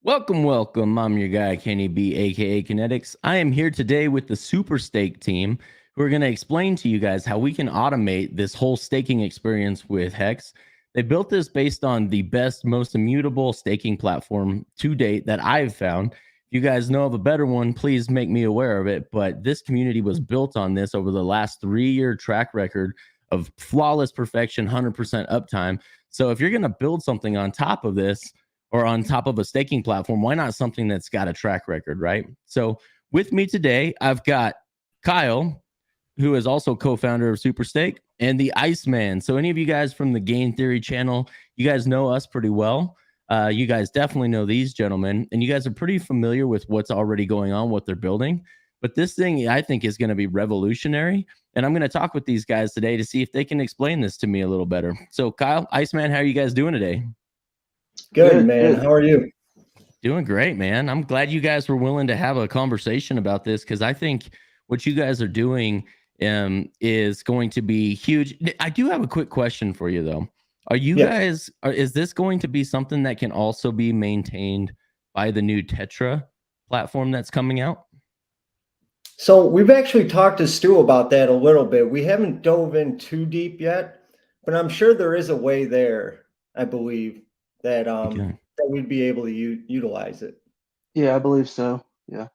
Welcome, welcome. I'm your guy, Kenny B, aka Kinetics. I am here today with the SuperStake team, who are going to explain to you guys how we can automate this whole staking experience with Hex. They built this based on the best, most immutable staking platform to date that I've found. If you guys know of a better one, please make me aware of it. But this community was built on this over the last 3-year track record of flawless perfection, 100% uptime. So if you're going to build something on top of this, or on top of a staking platform, why not something that's got a track record, right? So with me today, I've got Kyle, who is also co-founder of SuperStake, and the Iceman. So any of you guys from the Game Theory channel, you guys know us pretty well. You guys definitely know these gentlemen, and you guys are pretty familiar with what's already going on, what they're building. But this thing, I think, is going to be revolutionary. And I'm going to talk with these guys today to see if they can explain this to me a little better. So Kyle, Iceman, how are you guys doing today? Good, man. How are you? Doing great, man. I'm glad you guys were willing to have a conversation about this because I think what you guys are doing is going to be huge. I do have a quick question for you, though. Are you guys, is this going to be something that can also be maintained by the new Tetra platform that's coming out? So we've actually talked to Stu about that a little bit. We haven't dove in too deep yet, but I'm sure there is a way there, I believe, that that we'd be able to utilize it. Yeah, I believe so. Yeah.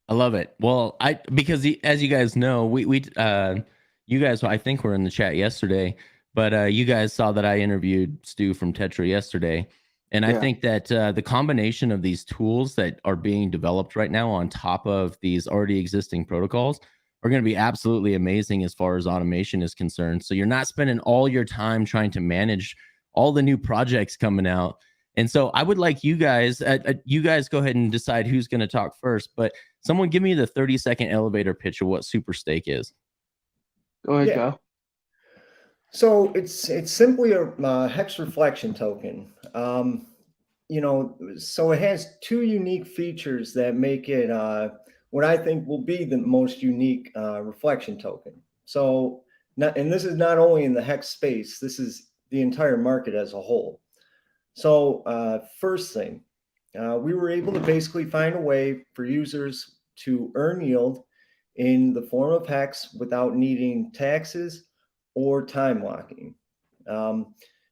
I love it. Well, because as you guys know, you guys, I think were in the chat yesterday, but you guys saw that I interviewed Stu from Tetra yesterday. And I think that the combination of these tools that are being developed right now on top of these already existing protocols are going to be absolutely amazing as far as automation is concerned. So you're not spending all your time trying to manage all the new projects coming out. And so I would like you guys go ahead and decide who's going to talk first, but someone give me the 30-second elevator pitch of what SuperStake is. Go ahead, Kyle. So it's simply a hex reflection token. So it has two unique features that make it what I think will be the most unique reflection token. So, and this is not only in the hex space, this is the entire market as a whole. So first thing, we were able to basically find a way for users to earn yield in the form of hex without needing taxes or time locking. And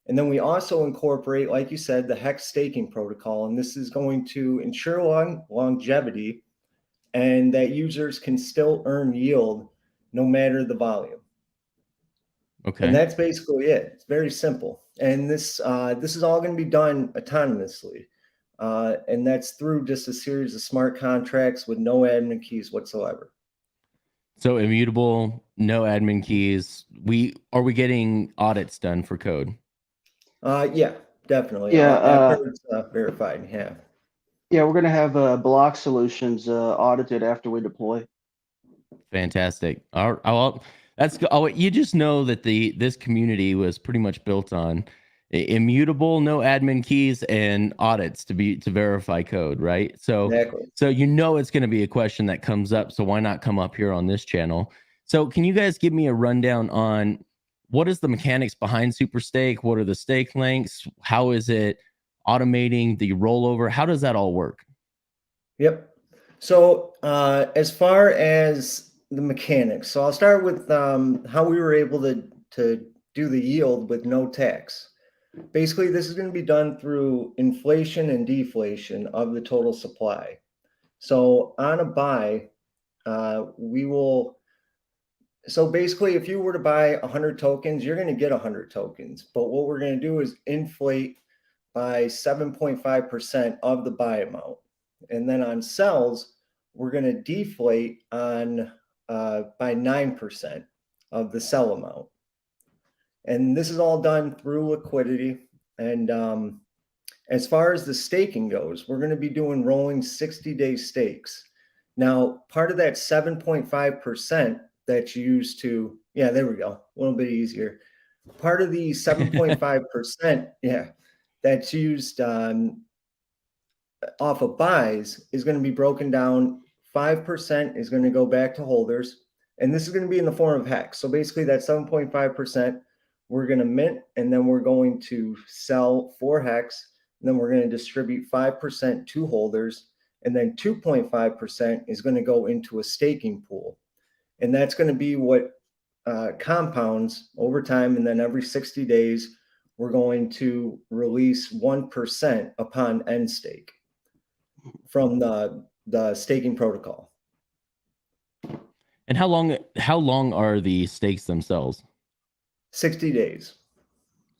then we also incorporate, like you said, the hex staking protocol, and this is going to ensure longevity and that users can still earn yield no matter the volume. Okay. And that's basically it. It's very simple. And this is all going to be done autonomously. And that's through just a series of smart contracts with no admin keys whatsoever. So immutable, no admin keys. Are we getting audits done for code? Yeah, definitely. Yeah, after it's verified. Yeah. Yeah, we're gonna have block solutions audited after we deploy. Fantastic. You just know that this community was pretty much built on immutable, no admin keys, and audits to verify code, right? So Exactly. So you know it's going to be a question that comes up. So why not come up here on this channel? So can you guys give me a rundown on what is the mechanics behind SuperStake? What are the stake lengths? How is it automating the rollover? How does that all work? Yep. So as far as the mechanics, so I'll start with how we were able to do the yield with no tax. Basically, this is going to be done through inflation and deflation of the total supply. So on a buy, so basically, if you were to buy 100 tokens, you're going to get 100 tokens. But what we're going to do is inflate by 7.5% of the buy amount. And then on sells, we're going to deflate on by 9% of the sell amount. And this is all done through liquidity. And as far as the staking goes, we're going to be doing rolling 60-day stakes. Now, part of that 7.5% that's used to, yeah, there we go, a little bit easier. Part of the 7.5%, yeah, that's used off of buys is going to be broken down. 5% is going to go back to holders, and this is going to be in the form of hex. So basically that 7.5%, we're going to mint, and then we're going to sell for hex And then we're going to distribute 5% to holders, and then 2.5% is going to go into a staking pool. And that's going to be what compounds over time. And then every 60 days, we're going to release 1% upon end stake from the staking protocol. And how long are the stakes themselves? 60 days.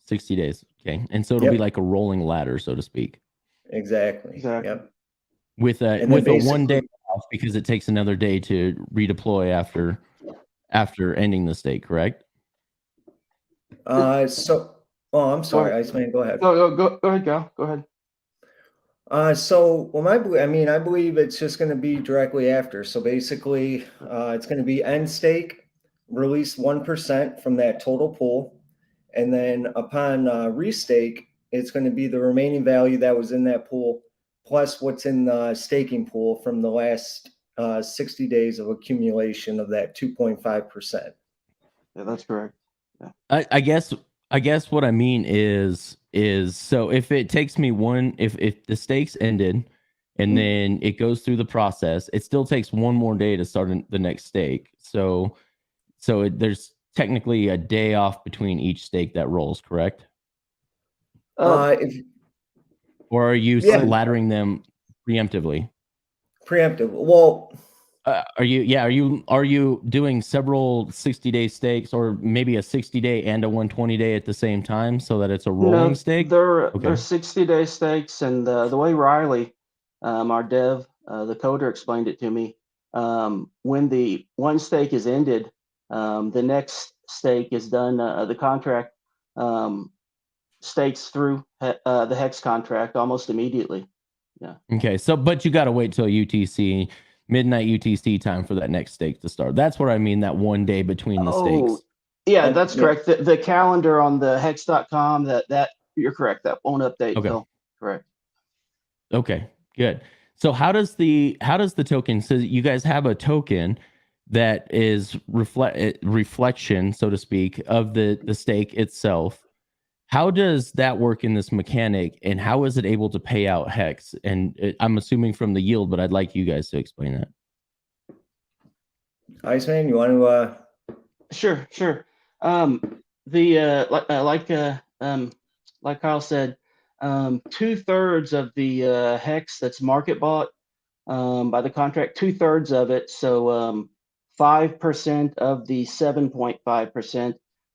60 days. Okay. And so it'll be like a rolling ladder, so to speak. Exactly. Yep. With a 1 day off, because it takes another day to redeploy after ending the stake, correct? I'm sorry, Iceman, go ahead. No, go ahead, Gal. Go ahead. I believe it's just going to be directly after. So basically, it's going to be end stake, release 1% from that total pool. And then upon restake, it's going to be the remaining value that was in that pool, plus what's in the staking pool from the last 60 days of accumulation of that 2.5%. Yeah, that's correct. Yeah. I guess what I mean is so if it takes me if the stakes ended and then it goes through the process, it still takes one more day to start the next stake. So there's technically a day off between each stake that rolls, correct? Or are you laddering them preemptively? Preemptive. Well, are you doing several 60-day stakes, or maybe a 60-day and a 120-day at the same time, so that it's a rolling stake? They're 60-day stakes, and the way Riley, our dev, the coder, explained it to me, when the one stake is ended, the next stake is done. The contract stakes through the hex contract almost immediately. Yeah. Okay. So, but you got to wait till UTC, midnight UTC time for that next stake to start. That's what I mean. That 1 day between the stakes. Yeah, that's correct. The calendar on the hex.com, that you're correct. That won't update. Okay. Till, correct. Okay, good. So how does the token, so you guys have a token that is reflection, so to speak, of the stake itself. How does that work in this mechanic, and how is it able to pay out hex? And I'm assuming from the yield, but I'd like you guys to explain that. Iceman, you want to? Sure. Like Kyle said, 2/3 of the hex that's market bought by the contract, 2/3 of it. So 5% of the 7.5%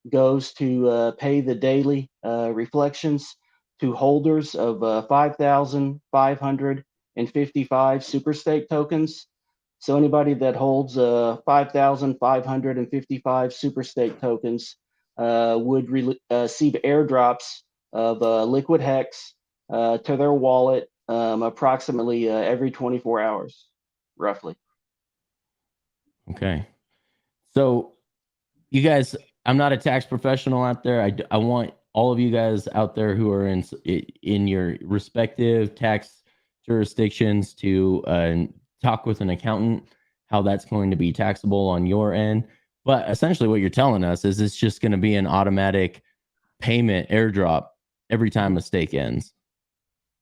goes to pay the daily reflections to holders of 5,555 SuperStake tokens. So anybody that holds 5,555 SuperStake tokens would receive airdrops of liquid hex to their wallet approximately every 24 hours, roughly. Okay. So you guys, I'm not a tax professional out there. I want all of you guys out there who are in your respective tax jurisdictions to talk with an accountant how that's going to be taxable on your end. But essentially what you're telling us is it's just going to be an automatic payment airdrop every time a stake ends.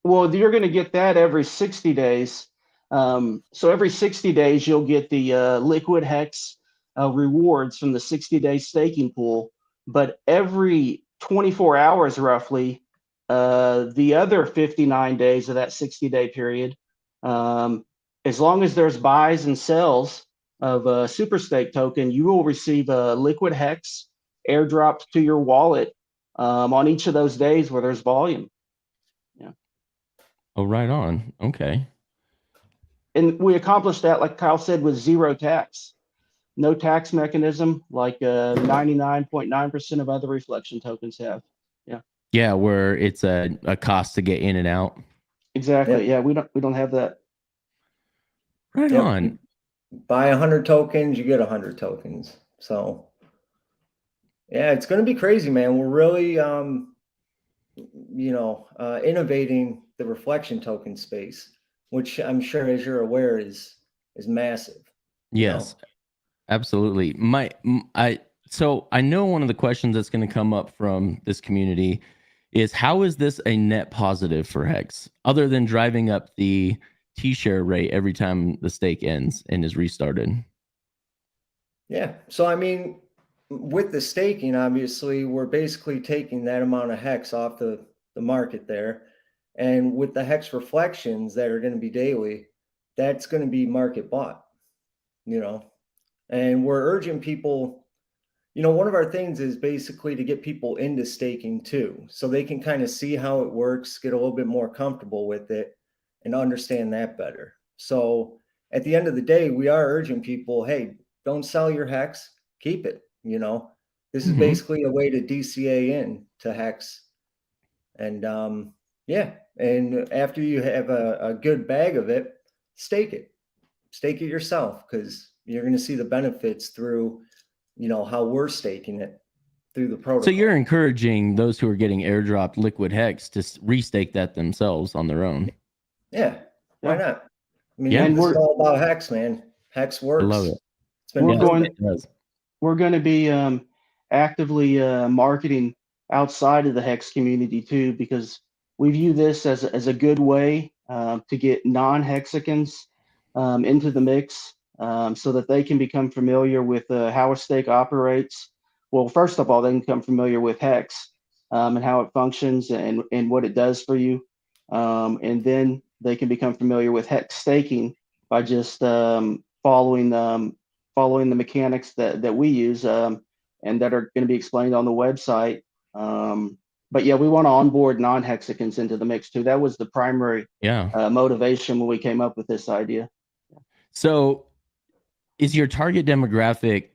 Well, you're going to get that every 60 days. So every 60 days, you'll get the liquid hex rewards from the 60-day staking pool. But every 24 hours, roughly, the other 59 days of that 60-day period, as long as there's buys and sells of a SuperStake token, you will receive a liquid hex airdropped to your wallet on each of those days where there's volume. Yeah. Oh, right on. Okay. And we accomplished that, like Kyle said, with zero tax. No tax mechanism like 99.9% of other reflection tokens have. Yeah. Yeah, where it's a cost to get in and out. Exactly. Yep. Yeah, we don't have that. Right on. Buy 100 tokens, you get 100 tokens. So yeah, it's going to be crazy, man. We're really innovating the reflection token space, which I'm sure, as you're aware, is massive. Yes, absolutely. So I know one of the questions that's going to come up from this community is how is this a net positive for Hex other than driving up the T-share rate every time the stake ends and is restarted? Yeah. So, I mean, with the staking, obviously, we're basically taking that amount of hex off the market there. And with the hex reflections that are going to be daily, that's going to be market bought, you know. And we're urging people, one of our things is basically to get people into staking too, so they can kind of see how it works, get a little bit more comfortable with it, and understand that better. So at the end of the day, we are urging people, hey, don't sell your hex, keep it. This is basically a way to DCA in to hex. And yeah, and after you have a good bag of it, stake it yourself, because you're going to see the benefits through how we're staking it through the protocol. So you're encouraging those who are getting airdropped liquid hex to restake that themselves on their own. Yeah, why not? I mean, Yeah. this is all about hex, man. Hex works. I love it. It's been We're going to be actively marketing outside of the hex community too, because we view this as a good way to get non-hexicans into the mix, so that they can become familiar with how a stake operates. Well, first of all, they can become familiar with hex and how it functions and what it does for you. And then they can become familiar with hex staking by just following the mechanics that we use and that are going to be explained on the website. But yeah, we want to onboard non-hexicans into the mix too. That was the primary motivation when we came up with this idea. So is your target demographic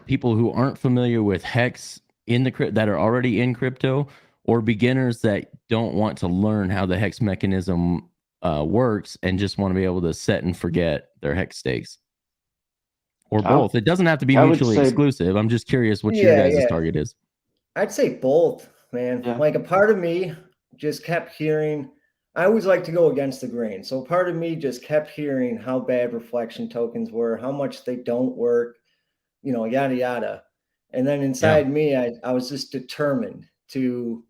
people who aren't familiar with hex that are already in crypto, or beginners that don't want to learn how the hex mechanism works and just want to be able to set and forget their hex stakes? Or both? It doesn't have to be mutually exclusive. I'm just curious what your guys' target is. I'd say both, man. Yeah. Like, a part of me just kept hearing, I always like to go against the grain. So part of me just kept hearing how bad reflection tokens were, how much they don't work, yada, yada. And then inside me, I was just determined to,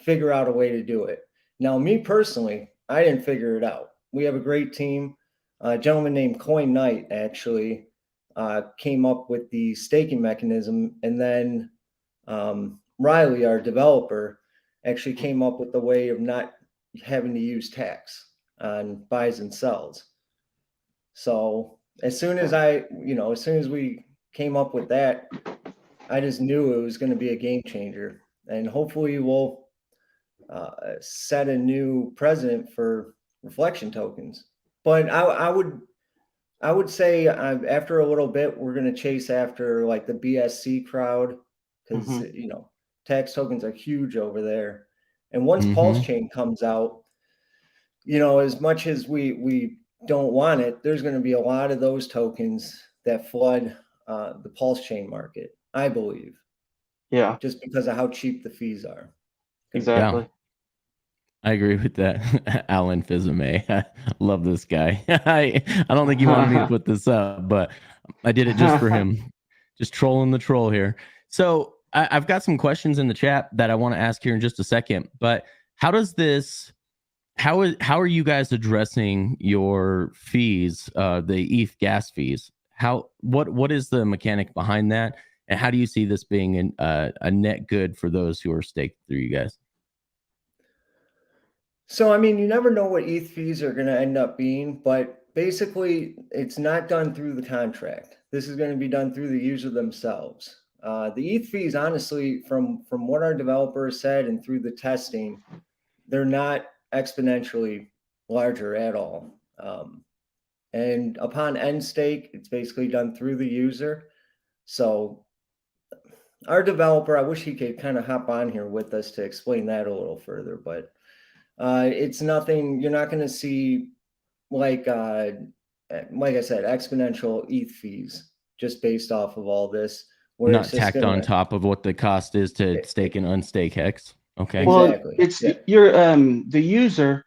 figure out a way to do it. Now, me personally, I didn't figure it out. We have a great team. A gentleman named Coin Knight actually came up with the staking mechanism. And then Riley, our developer, actually came up with the way of not having to use tax on buys and sells. So as soon as we came up with that, I just knew it was going to be a game changer, and hopefully we'll set a new precedent for reflection tokens. But I would say after a little bit, we're going to chase after like the BSC crowd, because tax tokens are huge over there. And once Pulse Chain comes out, as much as we don't want it, there's going to be a lot of those tokens that flood the Pulse Chain market, I believe. Yeah. Just because of how cheap the fees are. Exactly. Yeah. I agree with that. Alan Fizame. I love this guy. I don't think he wanted me to put this up, but I did it just for him. Just trolling the troll here. So I've got some questions in the chat that I want to ask here in just a second. But how are you guys addressing your fees, the ETH gas fees? What is the mechanic behind that? And how do you see this being a net good for those who are staked through you guys? So, I mean, you never know what ETH fees are going to end up being, but basically it's not done through the contract. This is going to be done through the user themselves. The ETH fees, honestly, from what our developers said and through the testing, they're not exponentially larger at all. And upon end stake, it's basically done through the user. So our developer, I wish he could kind of hop on here with us to explain that a little further, but it's nothing. You're not going to see like I said, exponential ETH fees just based off of all this. Where Not tacked on top of what the cost is to stake and unstake hex. Okay. Well, exactly. it's you're the user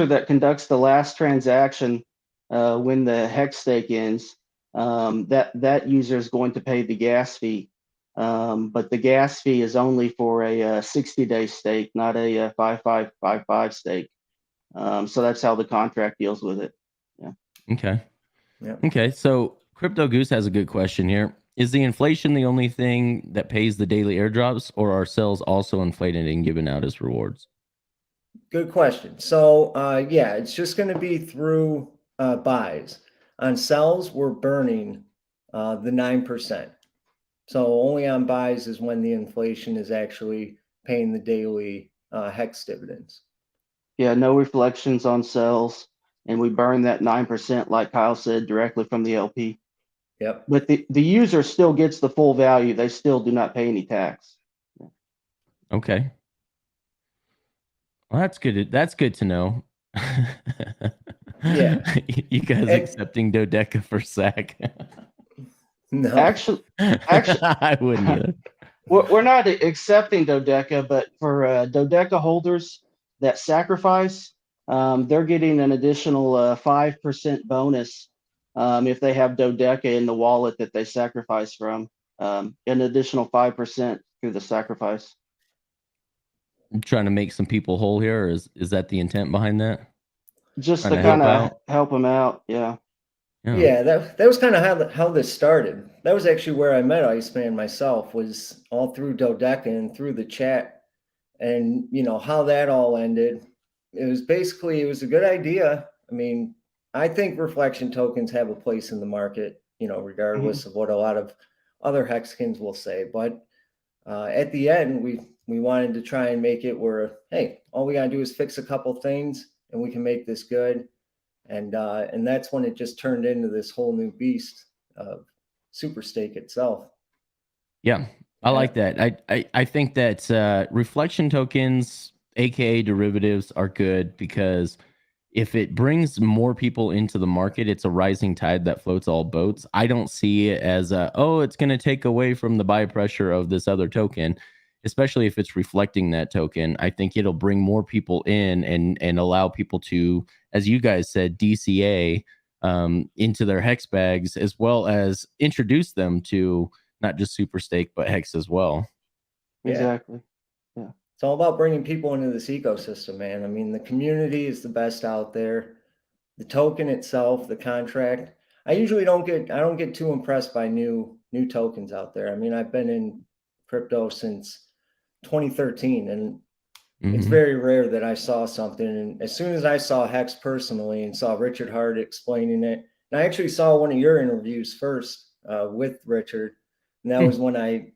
that conducts the last transaction when the hex stake ends. That user is going to pay the gas fee but the gas fee is only for a 60-day stake, not a 5555 stake. So that's how the contract deals with it. Yeah. Okay. Yeah. Okay. So Crypto Goose has a good question here. Is the inflation the only thing that pays the daily airdrops, or are cells also inflated and given out as rewards? Good question. So yeah, it's just going to be through buys. On sells, we're burning the 9%. So only on buys is when the inflation is actually paying the daily hex dividends. Yeah, no reflections on cells, and we burn that 9%, like Kyle said, directly from the LP. Yep. But the user still gets the full value. They still do not pay any tax. Okay. Well, that's good. That's good to know. Yeah. You guys accepting Dodeca for SAC? No. Actually, I wouldn't either. we're not accepting Dodeca, but for Dodeca holders that sacrifice, they're getting an additional 5% bonus if they have Dodeca in the wallet that they sacrifice from, an additional 5% through the sacrifice. I'm trying to make some people whole here, or is that the intent behind that? Just Trying to to help kind of out? help them out. Yeah. Yeah, that was kind of how this started. That was actually where I met Iceman myself, was all through Dodeca and through the chat. And you know how that all ended. It was a good idea. I mean, I think reflection tokens have a place in the market, you know, regardless of what a lot of other hexkins will say. But at the end, we wanted to try and make it where, hey, all we gotta do is fix a couple things and we can make this good. And that's when it just turned into this whole new beast of SuperStake itself. Yeah, I like that. I think that reflection tokens, aka derivatives, are good because if it brings more people into the market, it's a rising tide that floats all boats. I don't see it as it's going to take away from the buy pressure of this other token, especially if it's reflecting that token. I think it'll bring more people in and allow people to, as you guys said, DCA into their hex bags, as well as introduce them to not just SuperStake but hex as well. Yeah. Exactly. Yeah. It's all about bringing people into this ecosystem, man. I mean, the community is the best out there. The token itself, the contract. I don't get too impressed by new tokens out there. I mean, I've been in crypto since 2013, and it's very rare that I saw something. And as soon as I saw Hex personally and saw Richard Hart explaining it, and I actually saw one of your interviews first with Richard, and that was when that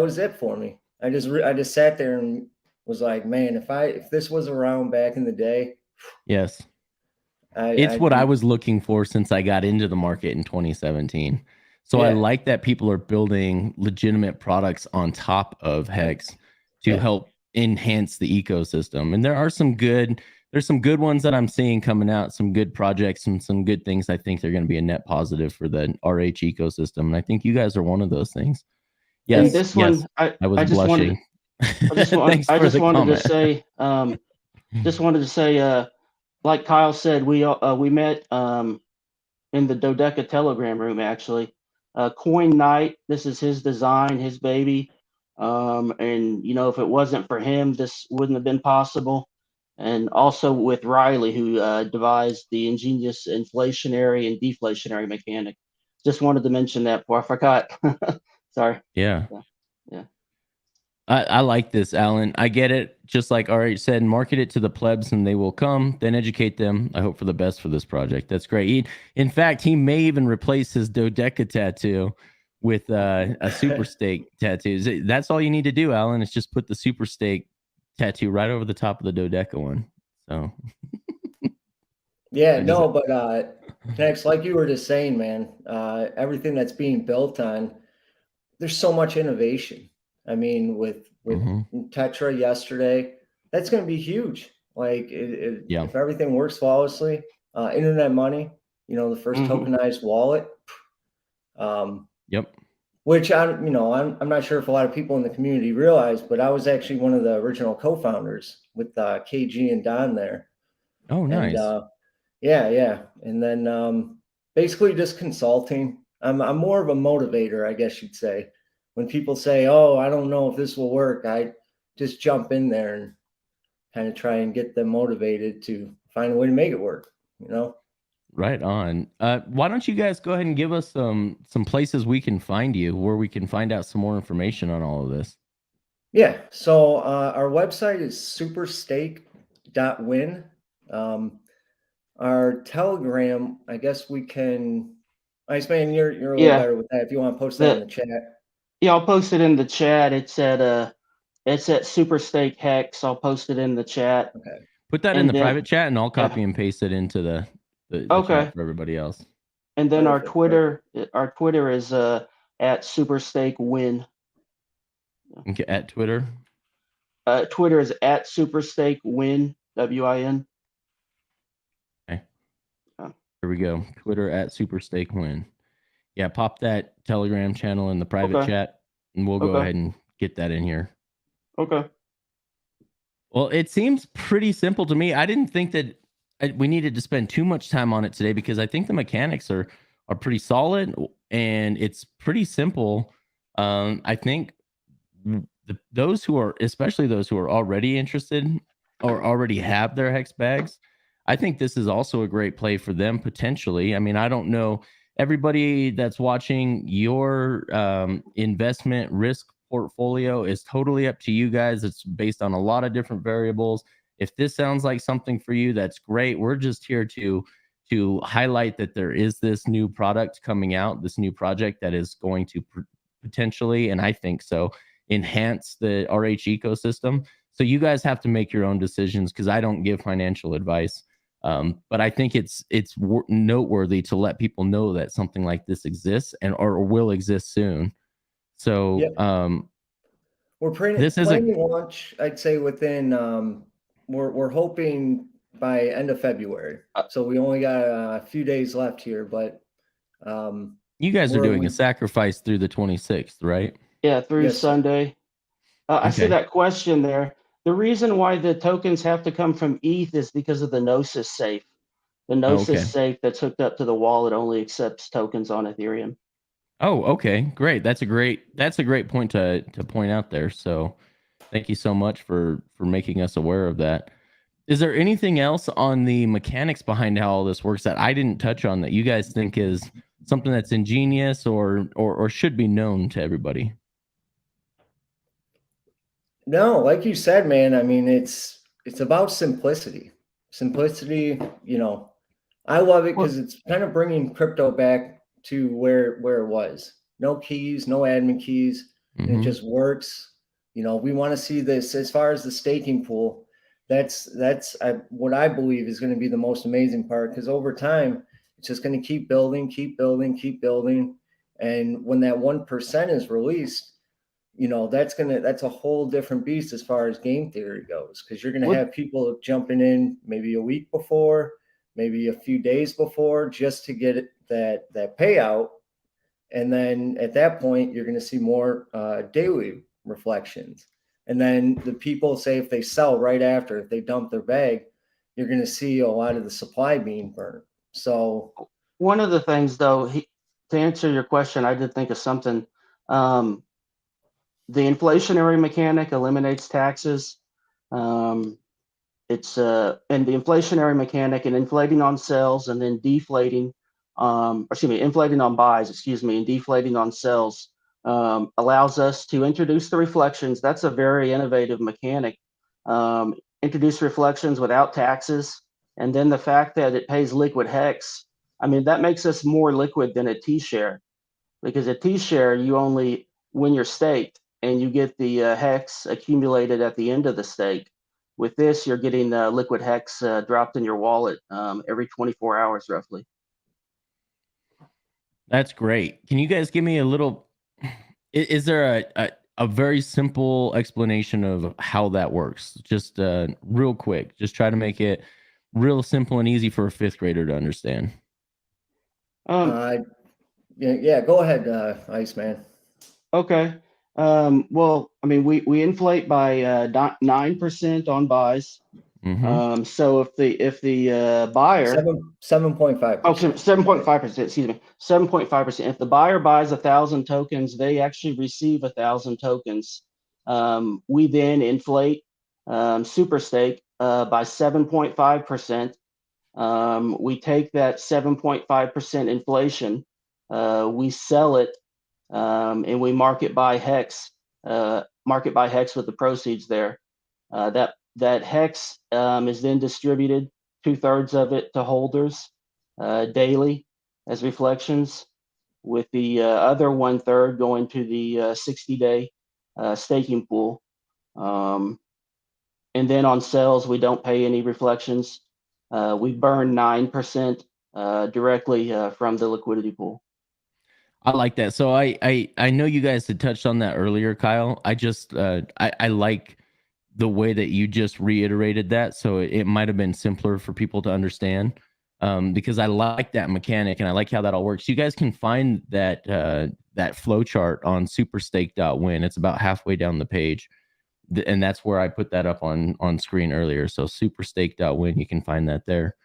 was it for me. I just sat there and was like, man, if this was around back in the day, yes, it's what I was looking for since I got into the market in 2017. So I like that people are building legitimate products on top of Hex to help enhance the ecosystem. And there's some good ones that I'm seeing coming out, some good projects and some good things. I think they're going to be a net positive for the RH ecosystem. And I think you guys are one of those things. Yes. And this one, I was blushing. I just wanted to say, like Kyle said, we met in the Dodeca Telegram room, actually. Coin Knight, this is his design, his baby. And, you know, if it wasn't for him, this wouldn't have been possible. And also with Riley, who devised the ingenious inflationary and deflationary mechanic. Just wanted to mention that before I forgot. Sorry. Yeah. Yeah. I like this, Alan. I get it. Just like RH said, market it to the plebs and they will come, then educate them. I hope for the best for this project. That's great. In fact, he may even replace his Dodeca tattoo with a SuperStake tattoo. That's all you need to do, Alan, is just put the SuperStake tattoo right over the top of the Dodeca one. So yeah, no, but next, like you were just saying, man, everything that's being built on, there's so much innovation. I mean, with Tetra yesterday, that's going to be huge. Like, if everything works flawlessly, internet money, you know, the first tokenized wallet. Which I'm not sure if a lot of people in the community realize, but I was actually one of the original co-founders with KG and Don there. Oh, nice. And, yeah. And then basically just consulting I'm more of a motivator, I guess you'd say. When people say, "Oh, I don't know if this will work," I just jump in there and kind of try and get them motivated to find a way to make it work. You know? Right on. Why don't you guys go ahead and give us some places we can find you, where we can find out some more information on all of this? Yeah. So our website is SuperStake.win. Our Telegram, I guess we can. Iceman, you're a little Yeah, better with that. If you want to post that in the the chat. yeah, I'll post it in the chat. It's at Super Stake Hex. I'll post it in the chat. Okay. Put that in And the then private chat, and I'll yeah, copy and paste it into the chat okay. for everybody else. And then our Perfect. Perfect. Twitter is at SuperStake.win. Okay, at Twitter. Twitter is at SuperStake.win, WIN. Okay. Oh, Here we go. Twitter at SuperStake.win. Yeah, pop that Telegram channel in the private okay. chat, and we'll go Okay. ahead and get that in here. Okay. Well, it seems pretty simple to me. I didn't think that we needed to spend too much time on it today, because I think the mechanics are pretty solid, and it's pretty simple. I think those who are, especially those who are already interested or already have their hex bags, I think this is also a great play for them potentially. I mean, I don't know, everybody that's watching, your investment risk portfolio is totally up to you guys. It's based on a lot of different variables. If this sounds like something for you, that's great. We're just here to highlight that there is this new product coming out, this new project that is going to potentially, and I think so, enhance the RH ecosystem. So you guys have to make your own decisions, because I don't give financial advice. But I think it's noteworthy to let people know that something like this exists, and or will exist soon. So Yep. We're this is a planning to launch, I'd say within we're hoping by end of February. So we only got a few days left here, but you guys are we're doing a we sacrifice through the 26th, right? Yeah, through yes, sir. Sunday. I see Okay. that question there. The reason why the tokens have to come from ETH is because of the Gnosis safe. The Oh, Gnosis okay. safe that's hooked up to the wallet only accepts tokens on Ethereum. Oh, okay. Great. That's a great point to point out there. So thank you so much for making us aware of that. Is there anything else on the mechanics behind how all this works that I didn't touch on that you guys think is something that's ingenious or should be known to everybody? No, like you said, man, I mean it's about simplicity. Simplicity, you know, I love it Well, because it's kind of bringing crypto back to where it was. No keys, no admin keys, and it Mm-hmm. just works. You know, we want to see this as far as the staking pool. That's what I believe is going to be the most amazing part, because over time it's just going to keep building, keep building, keep building, and when that 1% is released, you know, that's a whole different beast as far as game theory goes, because you're going to what have people jumping in maybe a week before, maybe a few days before, just to get that payout. And then at that point you're going to see more daily reflections. And then the people, say if they sell right after, if they dump their bag, you're going to see a lot of the supply being burnt. So one of the things though, to answer your question, I did think of something. Um, the inflationary mechanic eliminates taxes. Um, it's and the inflationary mechanic and inflating on sells and then deflating, inflating on buys, and deflating on sells allows us to introduce the reflections. That's a very innovative mechanic. Introduce reflections without taxes, and then the fact that it pays liquid hex. I mean, that makes us more liquid than a T share, because a T share you only when you're staked and you get the hex accumulated at the end of the stake. With this, you're getting liquid hex dropped in your wallet every 24 hours, roughly. That's great. Can you guys give me a little? Is there a very simple explanation of how that works? Just real quick. Just try to make it real simple and easy for a fifth grader to understand. Um, yeah, go ahead, Iceman. okay. Well, I mean, we inflate by 9% on buys, So if the buyer 7.5%. Okay, 7.5%, excuse me, 7.5%. If the buyer buys 1,000 tokens, they actually receive 1,000 tokens. We then inflate SuperStake by 7.5%. We take that 7.5% inflation, we sell it, and we market by hex with the proceeds there. That hex is then distributed, 2/3 of it to holders daily as reflections, with the other 1/3 going to the 60-day staking pool. And then on sales, we don't pay any reflections. We burn 9% directly from the liquidity pool. I like that. So I know you guys had touched on that earlier, Kyle. I just I like the way that you just reiterated that, so it might have been simpler for people to understand, because I like that mechanic and I like how that all works. You guys can find that that flow chart on SuperStake.win. It's about halfway down the page, and that's where I put that up on screen earlier. So SuperStake.win, you can find that there.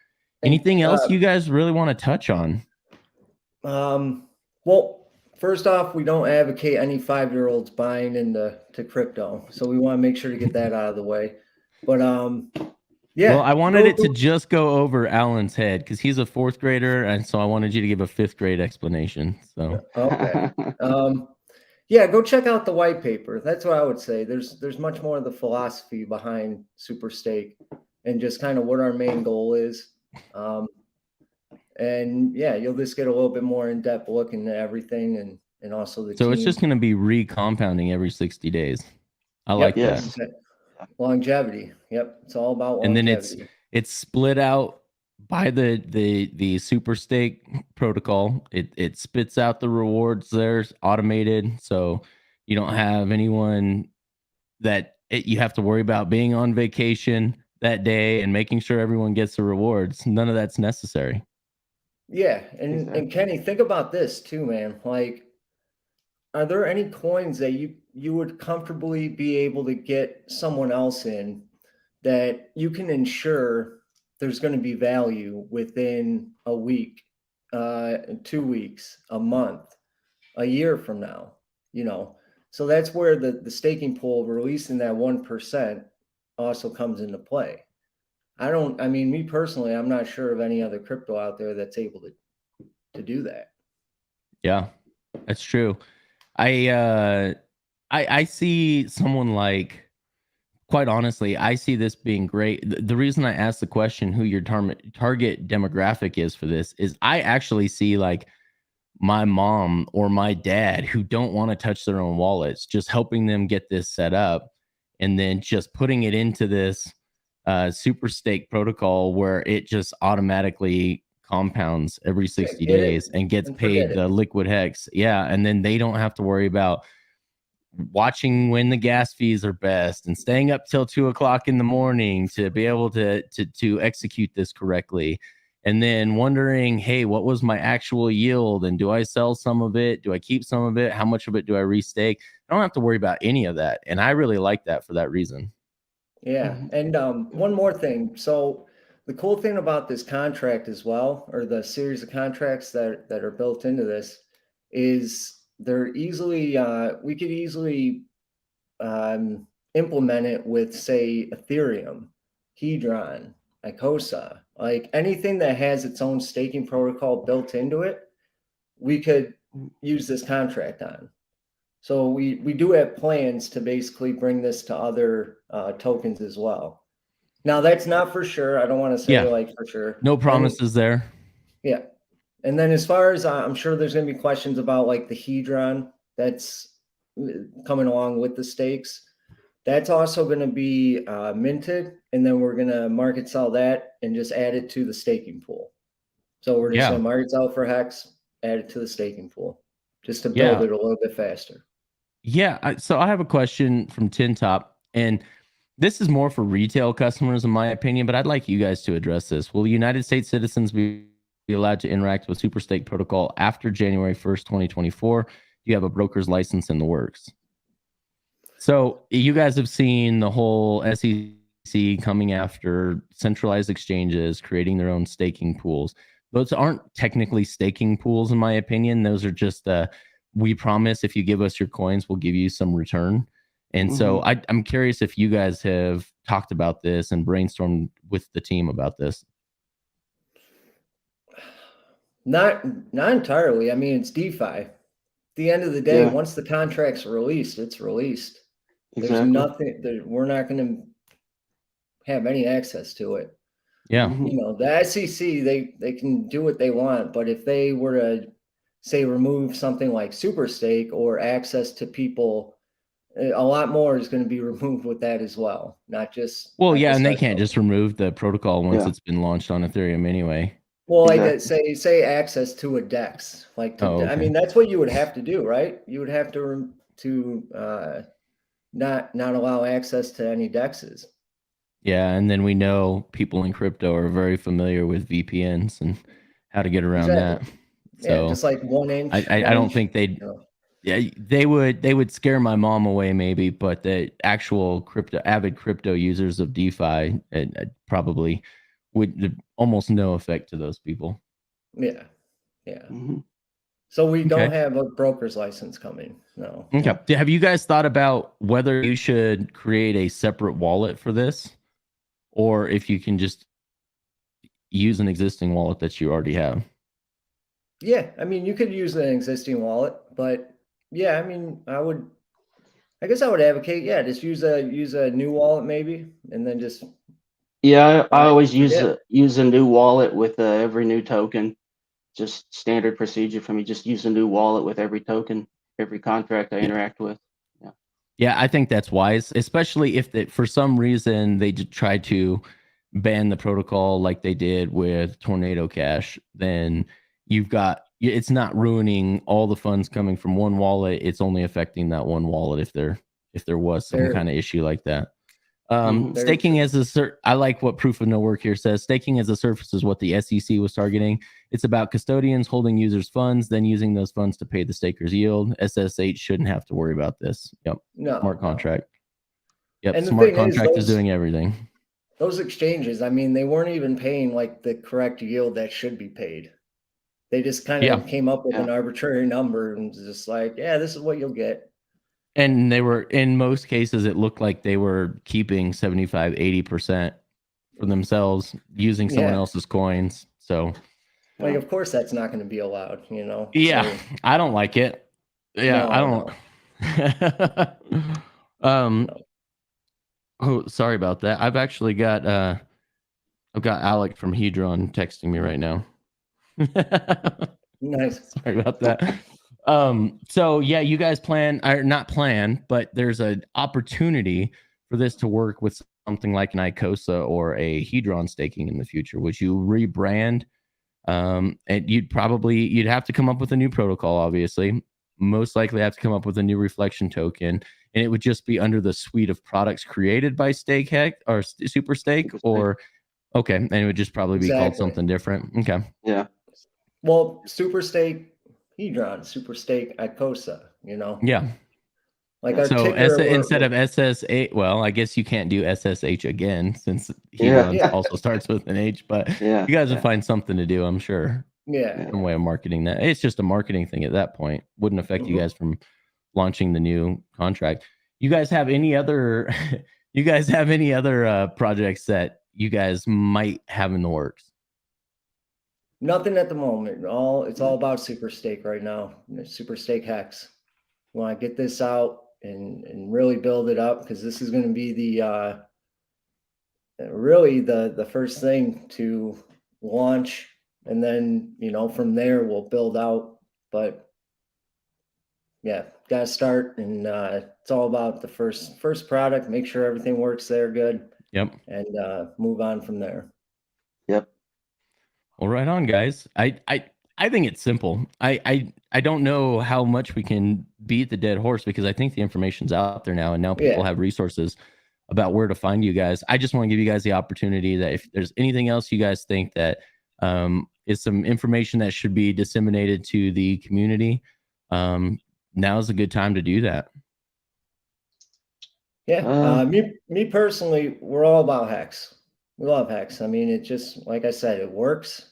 Anything else you guys really want to touch on? Well, first off, we don't advocate any 5-year-olds buying into crypto, so we want to make sure to get that out of the way. But yeah. Well, I wanted it to just go over Alan's head because he's a 4th grader, and so I wanted you to give a 5th grade explanation. So okay. Yeah, go check out the white paper. That's what I would say. There's much more of the philosophy behind SuperStake and just kind of what our main goal is. And yeah, you'll just get a little bit more in-depth look into everything and also the team. It's just going to be re-compounding every 60 days. I like that. Longevity. Yep. It's all about longevity. And then it's split out by the SuperStake protocol. It spits out the rewards there, automated, so you don't have anyone that you have to worry about being on vacation that day and making sure everyone gets the rewards. None of that's necessary. Yeah, and Kenny, think about this too, man. Like, are there any coins that you would comfortably be able to get someone else in that you can ensure there's going to be value within a week, 2 weeks, a month, a year from now? You know, so that's where the staking pool releasing that 1% also comes into play. I mean, me personally, I'm not sure of any other crypto out there that's able to do that. Yeah, that's true. I see someone like, quite honestly, I see this being great. The reason I asked the question who your target demographic is for this is I actually see like my mom or my dad who don't want to touch their own wallets, just helping them get this set up and then just putting it into this SuperStake protocol where it just automatically compounds every 60 days and gets paid the liquid hex. Yeah. And then they don't have to worry about watching when the gas fees are best and staying up till 2 o'clock in the morning to be able to execute this correctly. And then wondering, hey, what was my actual yield? And do I sell some of it? Do I keep some of it? How much of it do I restake? I don't have to worry about any of that. And I really like that for that reason. Yeah. And one more thing. So the cool thing about this contract as well, or the series of contracts that are built into this, is they're easily, we could easily implement it with, say, Ethereum, Hedron, Icosa, like anything that has its own staking protocol built into it, we could use this contract on. So we do have plans to basically bring this to other tokens as well. Now that's not for sure. I don't want to say like for sure. No promises there. Yeah. And then as far as I'm sure there's going to be questions about like the Hedron that's coming along with the stakes. That's also going to be minted, and then we're going to market sell that and just add it to the staking pool. So we're just going to market sell for Hex, add it to the staking pool, just to build it a little bit faster. Yeah. So I have a question from Tin Top, and this is more for retail customers, in my opinion, but I'd like you guys to address this. Will United States citizens be allowed to interact with SuperStake Protocol after January 1st, 2024? Do you have a broker's license in the works? So you guys have seen the whole SEC see coming after centralized exchanges, creating their own staking pools. Those aren't technically staking pools, in my opinion. Those are just we promise if you give us your coins, we'll give you some return. And so I'm curious if you guys have talked about this and brainstormed with the team about this. Not entirely. I mean, it's DeFi. At the end of the day, once the contract's released, it's released. Exactly. There's nothing that we're not going to have any access to it. Yeah. You know, the SEC, they can do what they want, but if they were to say remove something like SuperStake or access to people, a lot more is going to be removed with that as well. Not just and they can't just remove the protocol once it's been launched on Ethereum anyway. Well, like say access to a DEX, like I mean, that's what you would have to do, right? You would have to not allow access to any DEXs. Yeah, and then we know people in crypto are very familiar with VPNs and how to get around that. So just like 1 inch. I don't think they'd. Yeah, they would scare my mom away maybe, but the actual avid crypto users of DeFi probably would almost no effect to those people. Yeah. So we don't have a broker's license coming. No. Okay. Have you guys thought about whether you should create a separate wallet for this, or if you can just use an existing wallet that you already have? Yeah, I mean, you could use an existing wallet, but yeah, I mean, I guess I would advocate, just use a new wallet maybe, and then just. Yeah, I always use a new wallet with every new token. Just standard procedure for me. Just use a new wallet with every token, every contract I interact with. Yeah, I think that's wise, especially if for some reason they try to ban the protocol like they did with Tornado Cash. Then it's not ruining all the funds coming from one wallet. It's only affecting that one wallet if there was some kind of issue like that. Staking as I like what Proof of No Work here says. Staking as a service is what the SEC was targeting. It's about custodians holding users' funds, then using those funds to pay the stakers yield. SSH shouldn't have to worry about this. Yep. Smart contract. Yep. And smart contract is doing everything. Those exchanges, I mean, they weren't even paying like the correct yield that should be paid. They just kind of came up with an arbitrary number and just like, this is what you'll get. And they were, in most cases, it looked like they were keeping 75, 80% for themselves using someone else's coins. So, like, of course, that's not going to be allowed, you know? Yeah, so, I don't like it. Yeah, no, I don't. Oh, sorry about that. I've actually got, I've got Alec from Hedron texting me right now. Nice. Sorry about that. So yeah, you guys not plan, but there's an opportunity for this to work with something like an ICOSA or a Hedron staking in the future. Would you rebrand? And you'd have to come up with a new protocol, obviously. Most likely have to come up with a new reflection token, and it would just be under the suite of products created by StakeHex or SuperStake, or and it would just probably be called something different. Okay. Yeah. Well, SuperStake Hedron, SuperStake ICOSA, you know? Yeah. Like our instead of SSH, well, I guess you can't do SSH again since Hedron also starts with an H, but you guys would find something to do, I'm sure. Yeah. Some way of marketing that. It's just a marketing thing at that point. Wouldn't affect you guys from launching the new contract. You guys have any other projects that you guys might have in the works? Nothing at the moment. It's all about SuperStake right now. SuperStake Hex. We want to get this out and really build it up, because this is going to be the really the first thing to launch, and then from there we'll build out. But yeah, got to start, and it's all about the first product. Make sure everything works there good. Yep. And move on from there. Yep. Well, right on, guys. I think it's simple. I don't know how much we can beat the dead horse, because I think the information's out there now, and now people have resources about where to find you guys. I just want to give you guys the opportunity that if there's anything else you guys think that is some information that should be disseminated to the community, now's a good time to do that. Yeah, me personally, we're all about hex. We love hex. I mean, it just, like I said, it works,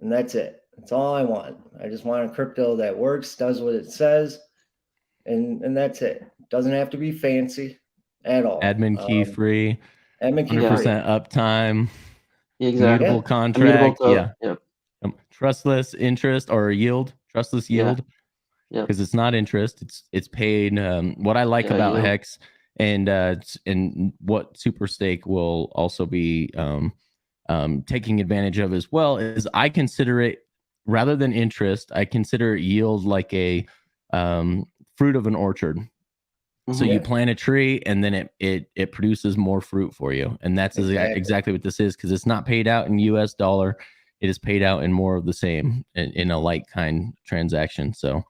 and that's it. That's all I want. I just want a crypto that works, does what it says, and that's it. Doesn't have to be fancy at all. Admin key free, Admin key 100% free. uptime, Exactly. mutable Yeah. contract. Yeah. Yep. Trustless interest or yield, trustless Yeah. yield, Yep. because it's not interest. It's paid. What I like Yeah, about yield. Hex and what SuperStake will also be taking advantage of as well is I consider it, rather than interest, I consider it yield like a fruit of an orchard. So Mhm. you plant a tree and then it produces more fruit for you. And that's exactly what this is, because it's not paid out in US dollar. It is paid out in more of the same in a like kind transaction. So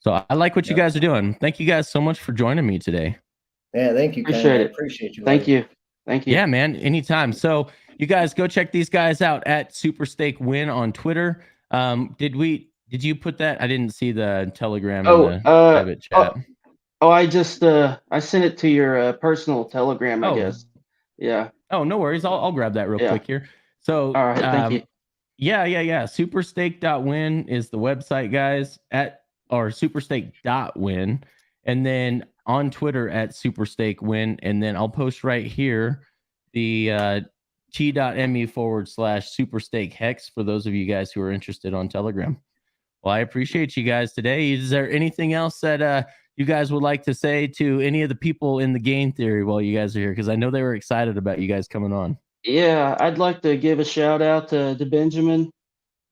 I like what you guys are doing. Thank you guys so much for joining me today. Yeah, thank you, Kenny. Appreciate I it. appreciate you. Thank buddy. you. Thank you. Yeah, man, anytime. So you guys go check these guys out at SuperStake.win on Twitter. Did you put that? I didn't see the Telegram in the private chat. I just I sent it to your personal Telegram, I guess. Yeah. Oh, no worries. I'll grab that real quick here. So all right, thank you. Yeah. SuperStake.win is the website, guys, or SuperStake.win. And then on Twitter at SuperStakeWin. And then I'll post right here the t.me/SuperStake Hex for those of you guys who are interested on Telegram. Well, I appreciate you guys today. Is there anything else that you guys would like to say to any of the people in the game theory while you guys are here? Because I know they were excited about you guys coming on. Yeah, I'd like to give a shout out to Benjamin,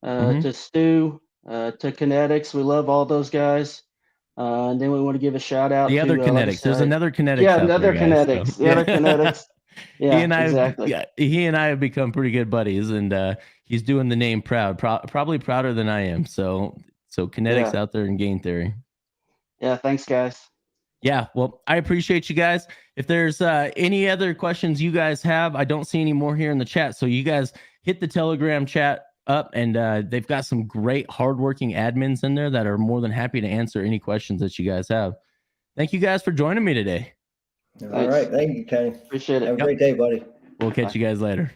to Stu, to Kinetics. We love all those guys. And then we want to give a shout out The to other Kinetics. There's another Kinetics. Yeah, another Kinetics. The other Kinetics. Yeah, he and I, exactly. He and I have become pretty good buddies, and he's doing the name proud, probably prouder than I am. So Kinetics out there in game theory. Yeah, thanks, guys. Yeah, well, I appreciate you guys. If there's any other questions you guys have, I don't see any more here in the chat. So you guys hit the Telegram chat up, and they've got some great hardworking admins in there that are more than happy to answer any questions that you guys have. Thank you guys for joining me today. All right. Thank you, Kenny. Appreciate it. Have a great day, buddy. We'll catch you guys later.